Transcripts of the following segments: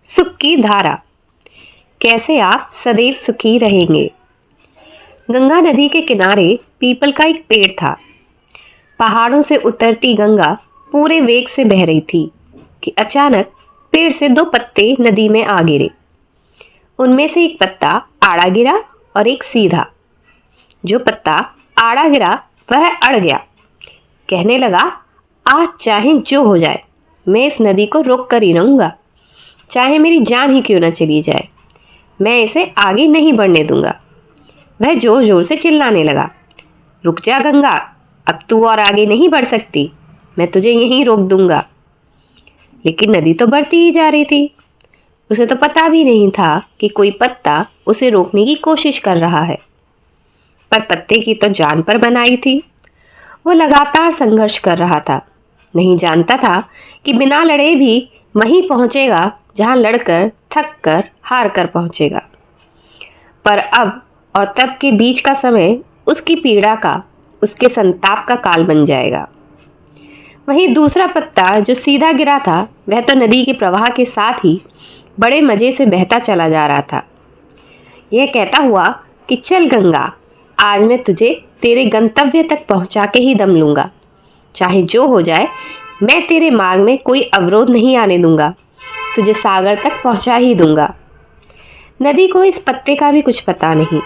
सुख की धारा, कैसे आप सदैव सुखी रहेंगे। गंगा नदी के किनारे पीपल का एक पेड़ था। पहाड़ों से उतरती गंगा पूरे वेग से बह रही थी कि अचानक पेड़ से दो पत्ते नदी में आ गिरे। उनमें से एक पत्ता आड़ा गिरा और एक सीधा। जो पत्ता आड़ा गिरा वह अड़ गया। कहने लगा, आज चाहे जो हो जाए मैं इस नदी को रोक कर ही रहूंगा, चाहे मेरी जान ही क्यों न चली जाए, मैं इसे आगे नहीं बढ़ने दूंगा। वह जोर जोर से चिल्लाने लगा, रुक जा गंगा, अब तू और आगे नहीं बढ़ सकती, मैं तुझे यहीं रोक दूंगा। लेकिन नदी तो बढ़ती ही जा रही थी। उसे तो पता भी नहीं था कि कोई पत्ता उसे रोकने की कोशिश कर रहा है। पर पत्ते की तो जान पर बनाई थी। वो लगातार संघर्ष कर रहा था। नहीं जानता था कि बिना लड़े भी वहीं पहुंचेगा जहां लड़कर, थक कर, हार कर पहुंचेगा। पर अब और तब के बीच का समय उसकी पीड़ा का, उसके संताप का काल बन जाएगा। वहीं दूसरा पत्ता जो सीधा गिरा था, वह तो नदी के प्रवाह के साथ ही बड़े मजे से बहता चला जा रहा था। यह कहता हुआ कि चल गंगा, आज मैं तुझे तेरे गंतव्य तक पहुंचा के ही दम लूंगा। चाहे जो हो जाए, मैं तेरे मार्ग में कोई अवरोध नहीं आने दूंगा, तुझे सागर तक पहुंचा ही दूंगा। नदी को इस पत्ते का भी कुछ पता नहीं।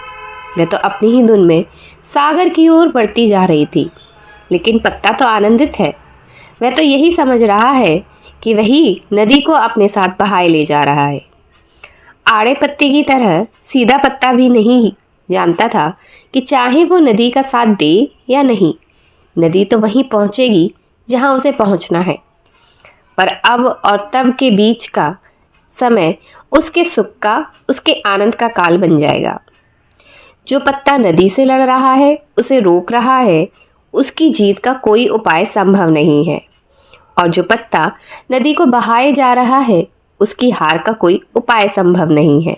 वह तो अपनी ही धुन में सागर की ओर बढ़ती जा रही थी। लेकिन पत्ता तो आनंदित है। वह तो यही समझ रहा है कि वही नदी को अपने साथ बहाए ले जा रहा है। आड़े पत्ते की तरह सीधा पत्ता भी नहीं जानता था कि चाहे वो नदी का साथ दे या नहीं, नदी तो वहीं पहुंचेगी जहां उसे पहुंचना है। पर अब और तब के बीच का समय उसके सुख का, उसके आनंद का काल बन जाएगा। जो पत्ता नदी से लड़ रहा है, उसे रोक रहा है, उसकी जीत का कोई उपाय संभव नहीं है। और जो पत्ता नदी को बहाए जा रहा है, उसकी हार का कोई उपाय संभव नहीं है।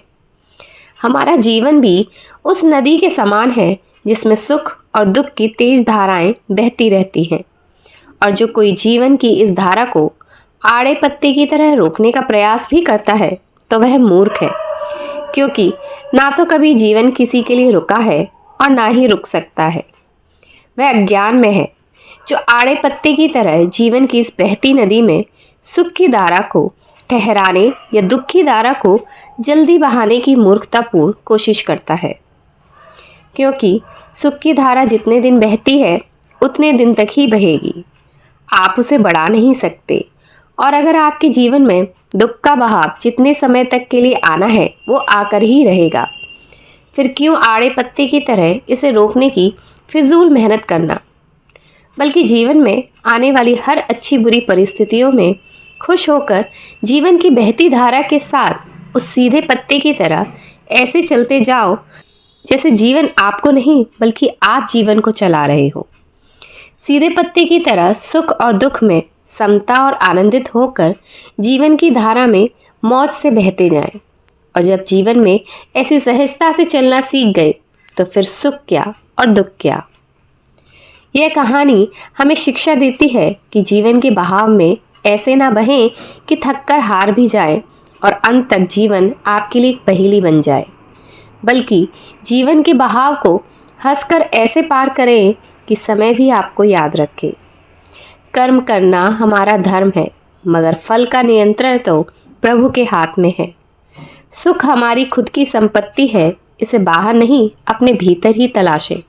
हमारा जीवन भी उस नदी के समान है जिसमें सुख और दुख की तेज धाराएं बहती रहती हैं। और जो कोई जीवन की इस धारा को आड़े पत्ते की तरह रोकने का प्रयास भी करता है, तो वह मूर्ख है, क्योंकि ना तो कभी जीवन किसी के लिए रुका है और ना ही रुक सकता है। वह अज्ञान में है जो आड़े पत्ते की तरह जीवन की इस बहती नदी में सुख की धारा को ठहराने या दुख की धारा को जल्दी बहाने की मूर्खतापूर्ण कोशिश करता है। क्योंकि सुख की धारा जितने दिन बहती है, उतने दिन तक ही बहेगी। आप उसे बढ़ा नहीं सकते। और अगर आपके जीवन में दुख का बहाव जितने समय तक के लिए आना है, वो आकर ही रहेगा। फिर क्यों आड़े पत्ते की तरह इसे रोकने की फिजूल मेहनत करना। बल्कि जीवन में आने वाली हर अच्छी बुरी परिस्थितियों में खुश होकर जीवन की बहती धारा के साथ उस सीधे पत्ते की तरह ऐसे चलते जाओ जैसे जीवन आपको नहीं, बल्कि आप जीवन को चला रहे हो। सीधे पत्ते की तरह सुख और दुख में समता और आनंदित होकर जीवन की धारा में मौज से बहते जाएं। और जब जीवन में ऐसी सहजता से चलना सीख गए, तो फिर सुख क्या और दुख क्या। यह कहानी हमें शिक्षा देती है कि जीवन के बहाव में ऐसे ना बहें कि थककर हार भी जाए और अंत तक जीवन आपके लिए एक पहेली बन जाए, बल्कि जीवन के बहाव को हंसकर ऐसे पार करें कि समय भी आपको याद रखे। कर्म करना हमारा धर्म है, मगर फल का नियंत्रण तो प्रभु के हाथ में है। सुख हमारी खुद की संपत्ति है, इसे बाहर नहीं, अपने भीतर ही तलाशें।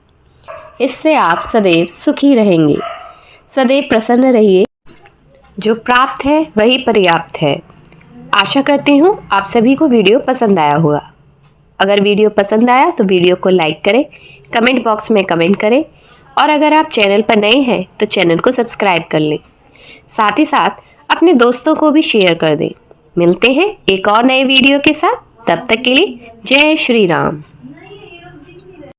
इससे आप सदैव सुखी रहेंगे। सदैव प्रसन्न रहिए। जो प्राप्त है वही पर्याप्त है। आशा करती हूँ आप सभी को वीडियो पसंद आया होगा। अगर वीडियो पसंद आया तो वीडियो को लाइक करें, कमेंट बॉक्स में कमेंट करें, और अगर आप चैनल पर नए हैं तो चैनल को सब्सक्राइब कर लें। साथ ही साथ अपने दोस्तों को भी शेयर कर दें। मिलते हैं एक और नए वीडियो के साथ। तब तक के लिए जय श्री राम।